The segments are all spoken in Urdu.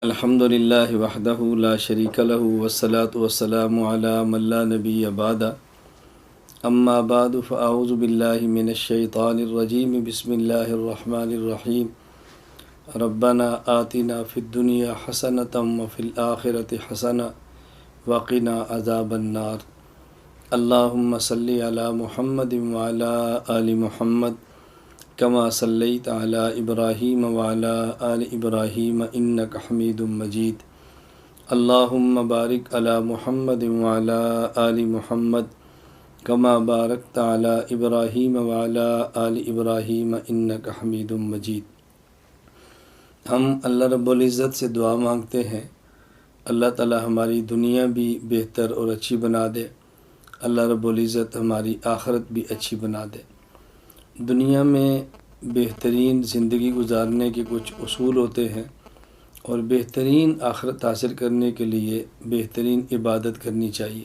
الحمد للہ وحدہ لا شریک لہ والصلاة والسلام علی من لا نبی بعد اما بعد فاعوذ باللہ من الشیطان الرجیم بسم اللہ الرحمن الرحیم ربنا آتنا فی الدنیا حسنۃ وفی الآخرۃ حسنۃ وقنا عذاب النار اللہم صلی علی محمد وعلی آل محمد کما صلیت علی ابراہیم وعلی آل ابراہیم انک حمید مجید اللہم بارک علی محمد وعلی آل محمد کما بارکت علی ابراہیم وعلی آل ابراہیم انک حمید مجید۔ ہم اللہ رب العزت سے دعا مانگتے ہیں اللہ تعالی ہماری دنیا بھی بہتر اور اچھی بنا دے، اللہ رب العزت ہماری آخرت بھی اچھی بنا دے۔ دنیا میں بہترین زندگی گزارنے کے کچھ اصول ہوتے ہیں اور بہترین آخرت حاصل کرنے کے لیے بہترین عبادت کرنی چاہیے۔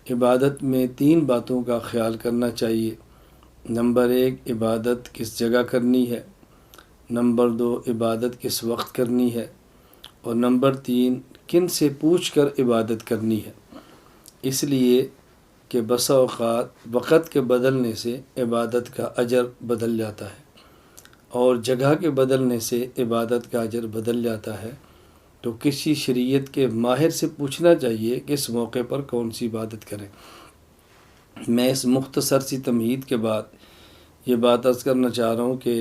عبادت میں 3 باتوں کا خیال کرنا چاہیے۔ نمبر 1، عبادت کس جگہ کرنی ہے۔ نمبر 2، عبادت کس وقت کرنی ہے۔ اور نمبر 3، کن سے پوچھ کر عبادت کرنی ہے۔ اس لیے کہ بسا اوقات وقت کے بدلنے سے عبادت کا اجر بدل جاتا ہے اور جگہ کے بدلنے سے عبادت کا اجر بدل جاتا ہے، تو کسی شریعت کے ماہر سے پوچھنا چاہیے کہ اس موقع پر کون سی عبادت کریں۔ میں اس مختصر سی تمہید کے بعد یہ بات عرض کرنا چاہ رہا ہوں کہ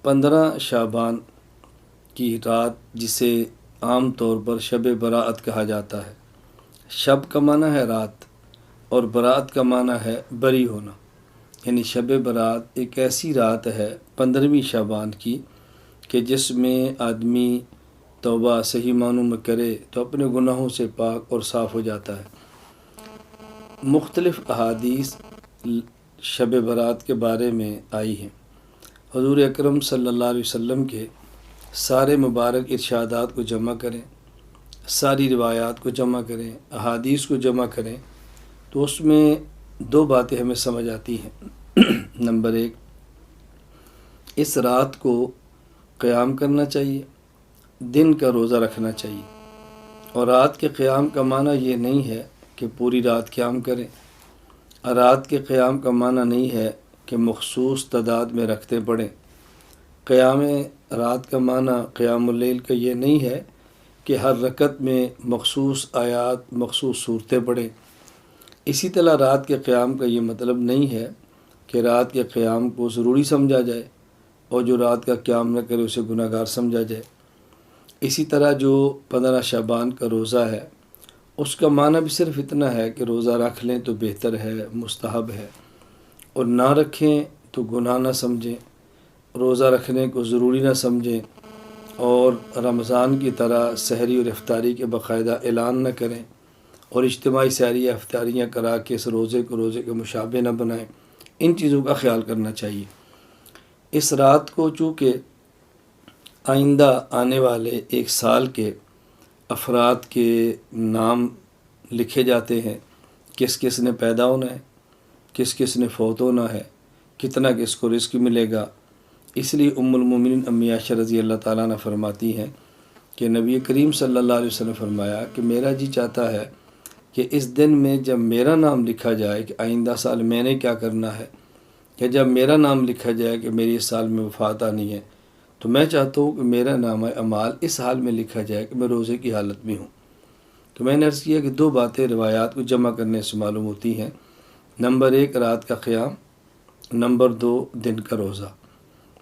15 شعبان کی رات، جسے عام طور پر شب برات کہا جاتا ہے، شب کا معنی ہے رات اور برات کا معنی ہے بری ہونا، یعنی شب برات ایک ایسی رات ہے 15ویں شعبان کی کہ جس میں آدمی توبہ صحیح معنوں میں کرے تو اپنے گناہوں سے پاک اور صاف ہو جاتا ہے۔ مختلف احادیث شب برات کے بارے میں آئی ہیں۔ حضور اکرم صلی اللہ علیہ وسلم کے سارے مبارک ارشادات کو جمع کریں، ساری روایات کو جمع کریں، احادیث کو جمع کریں تو اس میں 2 باتیں ہمیں سمجھ آتی ہیں۔ نمبر 1، اس رات کو قیام کرنا چاہیے، دن کا روزہ رکھنا چاہیے۔ اور رات کے قیام کا معنی یہ نہیں ہے کہ پوری رات قیام کریں، رات کے قیام کا معنی نہیں ہے کہ مخصوص تعداد میں رکھتے پڑھیں۔ قیام رات کا معنی قیام اللیل کا یہ نہیں ہے کہ ہر رکعت میں مخصوص آیات، مخصوص صورتیں پڑھیں۔ اسی طرح رات کے قیام کا یہ مطلب نہیں ہے کہ رات کے قیام کو ضروری سمجھا جائے اور جو رات کا قیام نہ کرے اسے گناہ گار سمجھا جائے۔ اسی طرح جو 15 شعبان کا روزہ ہے، اس کا معنی بھی صرف اتنا ہے کہ روزہ رکھ لیں تو بہتر ہے، مستحب ہے، اور نہ رکھیں تو گناہ نہ سمجھیں، روزہ رکھنے کو ضروری نہ سمجھیں، اور رمضان کی طرح سحری اور افطاری کے باقاعدہ اعلان نہ کریں اور اجتماعی سحری یا افطاریاں کرا کے اس روزے کو روزے کے مشابہ نہ بنائیں۔ ان چیزوں کا خیال کرنا چاہیے۔ اس رات کو چونکہ آئندہ آنے والے 1 سال کے افراد کے نام لکھے جاتے ہیں، کس کس نے پیدا ہونا ہے، کس کس نے فوت ہونا ہے، کتنا کس کو رزق ملے گا، اس لیے ام المومنین امی عائشہ رضی اللہ تعالیٰ عنہ فرماتی ہیں کہ نبی کریم صلی اللہ علیہ وسلم فرمایا کہ میرا جی چاہتا ہے کہ اس دن میں جب میرا نام لکھا جائے کہ آئندہ سال میں نے کیا کرنا ہے، کہ جب میرا نام لکھا جائے کہ میری اس سال میں وفات آنی ہے، تو میں چاہتا ہوں کہ میرا نام اعمال اس حال میں لکھا جائے کہ میں روزے کی حالت میں ہوں۔ تو میں نے عرض کیا کہ 2 باتیں روایات کو جمع کرنے سے معلوم ہوتی ہیں۔ نمبر 1، رات کا قیام، نمبر 2، دن کا روزہ۔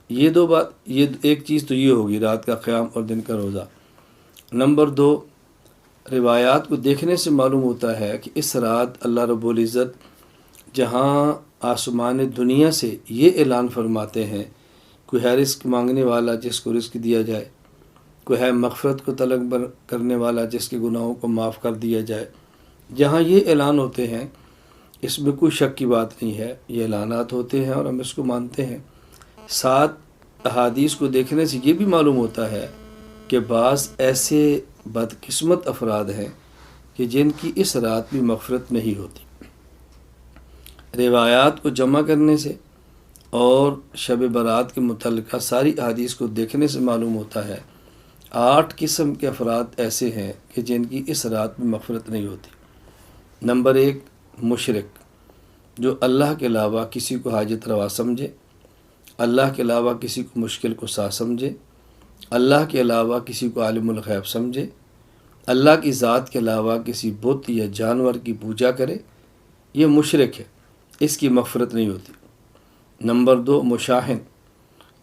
یہ ایک چیز تو یہ ہوگی، رات کا قیام اور دن کا روزہ۔ نمبر 2، روایات کو دیکھنے سے معلوم ہوتا ہے کہ اس رات اللہ رب العزت جہاں آسمان دنیا سے یہ اعلان فرماتے ہیں، کوئی ہے رزق مانگنے والا جس کو رزق دیا جائے، کوئی ہے مغفرت کو طلب کرنے والا جس کے گناہوں کو معاف کر دیا جائے، جہاں یہ اعلان ہوتے ہیں اس میں کوئی شک کی بات نہیں ہے، یہ اعلانات ہوتے ہیں اور ہم اس کو مانتے ہیں۔ ساتھ احادیث کو دیکھنے سے یہ بھی معلوم ہوتا ہے کہ بعض ایسے بدقسمت افراد ہیں کہ جن کی اس رات بھی مغفرت نہیں ہوتی۔ روایات کو جمع کرنے سے اور شب برات کے متعلقہ ساری احادیث کو دیکھنے سے معلوم ہوتا ہے 8 قسم کے افراد ایسے ہیں کہ جن کی اس رات میں مغفرت نہیں ہوتی۔ نمبر 1، مشرک، جو اللہ کے علاوہ کسی کو حاجت روا سمجھے، اللہ کے علاوہ کسی کو مشکل کو سا سمجھے، اللہ کے علاوہ کسی کو عالم الغیب سمجھے، اللہ کی ذات کے علاوہ کسی بت یا جانور کی پوجا کرے، یہ مشرک ہے، اس کی مغفرت نہیں ہوتی۔ نمبر 2، مشاہن،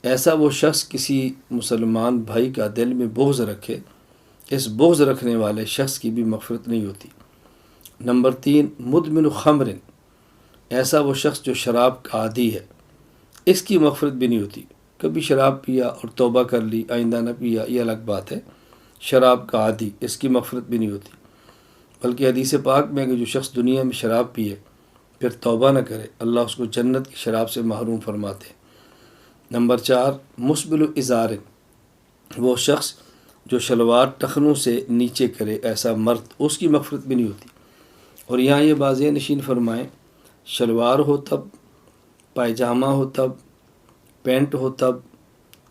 ایسا وہ شخص کسی مسلمان بھائی کا دل میں بغض رکھے، اس بغض رکھنے والے شخص کی بھی مغفرت نہیں ہوتی۔ نمبر 3، مدمن خمر، ایسا وہ شخص جو شراب کا عادی ہے، اس کی مغفرت بھی نہیں ہوتی۔ کبھی شراب پیا اور توبہ کر لی، آئندہ نہ پیا، یہ الگ بات ہے۔ شراب کا عادی، اس کی مغفرت بھی نہیں ہوتی۔ بلکہ حدیث پاک میں کہ جو شخص دنیا میں شراب پیے پھر توبہ نہ کرے، اللہ اس کو جنت کی شراب سے محروم فرماتے ہیں۔ نمبر 4، مسبل ازار، وہ شخص جو شلوار ٹخنوں سے نیچے کرے، ایسا مرد، اس کی مغفرت بھی نہیں ہوتی۔ اور یہاں یہ واضح نشین فرمائیں، شلوار ہو تب، پائجامہ ہو تب، پینٹ ہو تب،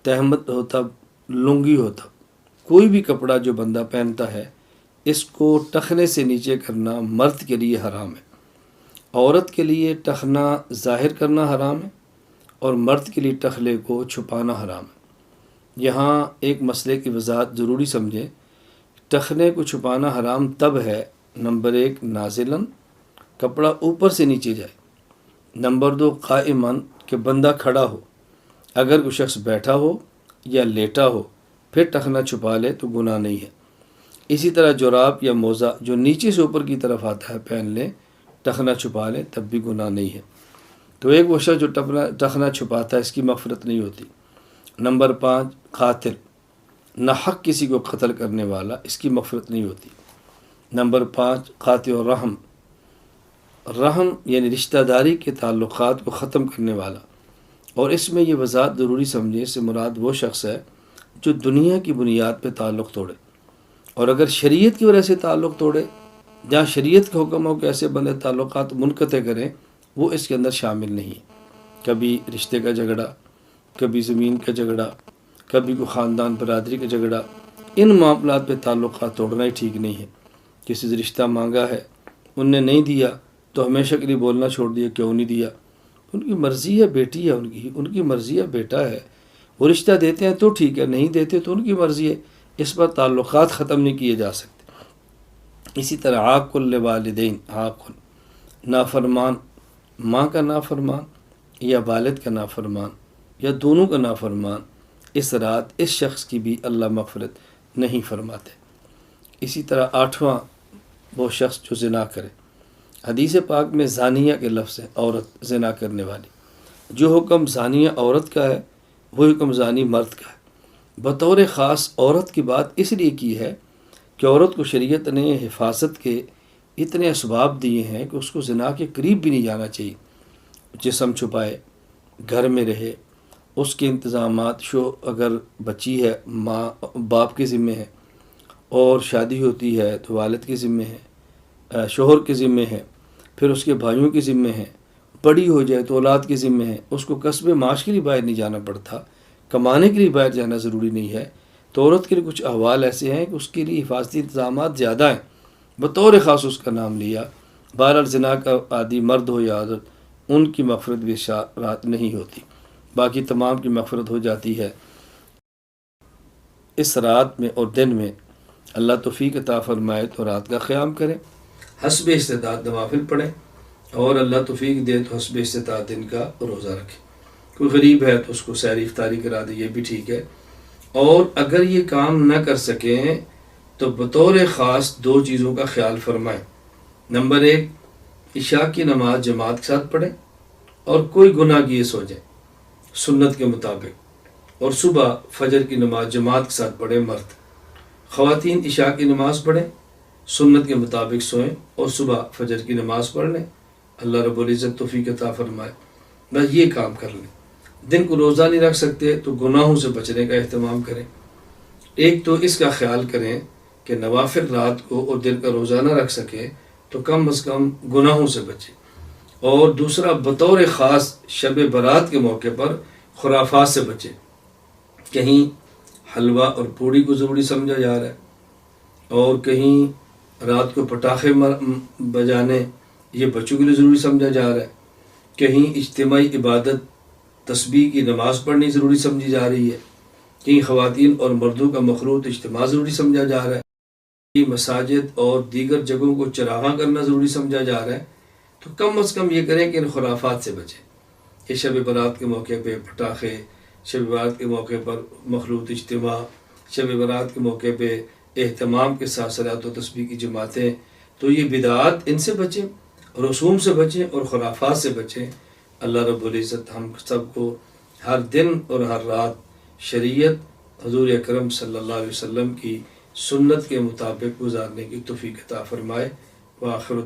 تہمت ہو تب، لنگی ہو تب، کوئی بھی کپڑا جو بندہ پہنتا ہے اس کو ٹخنے سے نیچے کرنا مرد کے لیے حرام ہے۔ عورت کے لیے ٹخنا ظاہر کرنا حرام ہے اور مرد کے لیے ٹخلے کو چھپانا حرام ہے۔ یہاں ایک مسئلے کی وضاحت ضروری سمجھیں، ٹخنے کو چھپانا حرام تب ہے، نمبر 1، نازلاً، کپڑا اوپر سے نیچے جائے۔ نمبر 2، قائماً، کہ بندہ کھڑا ہو، اگر کوئی شخص بیٹھا ہو یا لیٹا ہو پھر ٹخنا چھپا لے تو گناہ نہیں ہے۔ اسی طرح جراب یا موزہ جو نیچے سے اوپر کی طرف آتا ہے پہن لے، ٹخنا چھپا لے، تب بھی گناہ نہیں ہے۔ تو ایک وہ شخص جو ٹخنا چھپاتا ہے اس کی مغفرت نہیں ہوتی۔ نمبر 5، قاتل، نہ حق کسی کو قتل کرنے والا، اس کی مغفرت نہیں ہوتی۔ نمبر 5، قاطع الرحم، رحم یعنی رشتہ داری کے تعلقات کو ختم کرنے والا۔ اور اس میں یہ وضاحت ضروری سمجھے، اس سے مراد وہ شخص ہے جو دنیا کی بنیاد پہ تعلق توڑے، اور اگر شریعت کی وجہ سے تعلق توڑے، جہاں شریعت کا حکم ہو کہ ایسے بندے تعلقات منقطع کریں، وہ اس کے اندر شامل نہیں ہے۔ کبھی رشتے کا جھگڑا، کبھی زمین کا جھگڑا، کبھی کوئی خاندان برادری کا جھگڑا، ان معاملات پہ تعلقات توڑنا ہی ٹھیک نہیں ہے۔ کسی سے رشتہ مانگا ہے، ان نے نہیں دیا تو ہمیشہ کے لیے بولنا چھوڑ دیا، کیوں نہیں دیا؟ ان کی مرضی ہے، بیٹی ہے ان کی مرضی ہے، بیٹا ہے، وہ رشتہ دیتے ہیں تو ٹھیک ہے، نہیں دیتے تو ان کی مرضی ہے، اس پر تعلقات ختم نہیں کیے جا سکتے۔ اسی طرح عاق الوالدین، عاق، نافرمان، ماں کا نافرمان یا والد کا نافرمان یا دونوں کا نافرمان، اس رات اس شخص کی بھی اللہ مغفرت نہیں فرماتے۔ اسی طرح 8واں، وہ شخص جو زنا کرے۔ حدیث پاک میں زانیہ کے لفظ ہے، عورت، زنا کرنے والی۔ جو حکم زانیہ عورت کا ہے وہ حکم زانی مرد کا ہے۔ بطور خاص عورت کی بات اس لیے کی ہے کہ عورت کو شریعت نے حفاظت کے اتنے اسباب دیے ہیں کہ اس کو زنا کے قریب بھی نہیں جانا چاہیے۔ جسم چھپائے، گھر میں رہے، اس کے انتظامات، اگر بچی ہے ماں باپ کے ذمے ہے، اور شادی ہوتی ہے تو والد کے ذمے ہے، شوہر کے ذمے ہے، پھر اس کے بھائیوں کے ذمے ہے، بڑی ہو جائے تو اولاد کے ذمے ہے، اس کو قصب معاش کے لیے باہر نہیں جانا پڑتا، کمانے کے لیے باہر جانا ضروری نہیں ہے۔ تو عورت کے لیے کچھ احوال ایسے ہیں کہ اس کے لیے حفاظتی انتظامات زیادہ ہیں، بطور خاص اس کا نام لیا۔ بہرحال زنا کا عادی مرد ہو یا عورت، ان کی مغفرت بھی رات نہیں ہوتی، باقی تمام کی مغفرت ہو جاتی ہے۔ اس رات میں اور دن میں اللہ توفیق عطا فرمائے تو رات کا قیام کریں، حسب استطاعت نوافل پڑھیں، اور اللہ توفیق دے تو حسب استطاعت دن کا روزہ رکھیں۔ کوئی غریب ہے تو اس کو سحری افطاری کرا دے، یہ بھی ٹھیک ہے۔ اور اگر یہ کام نہ کر سکیں تو بطور خاص 2 چیزوں کا خیال فرمائیں۔ نمبر 1، عشاء کی نماز جماعت کے ساتھ پڑھیں اور کوئی گناہ کیے سو جائیں سنت کے مطابق، اور صبح فجر کی نماز جماعت کے ساتھ پڑھیں مرد۔ خواتین عشاء کی نماز پڑھیں، سنت کے مطابق سوئیں اور صبح فجر کی نماز پڑھ لیں، اللہ رب العزت توفیق عطا فرمائے۔ بس یہ کام کر لیں۔ دن کو روزہ نہیں رکھ سکتے تو گناہوں سے بچنے کا اہتمام کریں۔ ایک تو اس کا خیال کریں کہ نوافل رات کو اور دن کا روزہ نہ رکھ سکے تو کم از کم گناہوں سے بچیں، اور دوسرا بطور خاص شب برات کے موقع پر خرافات سے بچیں۔ کہیں حلوہ اور پوڑی کو ضروری سمجھا جا رہا ہے، اور کہیں رات کو پٹاخے بجانے یہ بچوں کے لیے ضروری سمجھا جا رہا ہے، کہیں اجتماعی عبادت تسبیح کی نماز پڑھنی ضروری سمجھی جا رہی ہے، کہیں خواتین اور مردوں کا مخلوط اجتماع ضروری سمجھا جا رہا ہے، کہیں مساجد اور دیگر جگہوں کو چراغاں کرنا ضروری سمجھا جا رہا ہے۔ تو کم از کم یہ کریں کہ ان خرافات سے بچیں کہ شب برات کے موقع پہ پٹاخے، شب برات کے موقع پر مخلوط اجتماع، شب برات کے موقع پہ اہتمام کے ساتھ صلاۃ و تسبیح کی جماعتیں، تو یہ بدعات ان سے بچیں، رسوم سے بچیں اور خرافات سے بچیں۔ اللہ رب العزت ہم سب کو ہر دن اور ہر رات شریعت حضور اکرم صلی اللہ علیہ وسلم کی سنت کے مطابق گزارنے کی توفیق عطا فرمائے۔ وآخر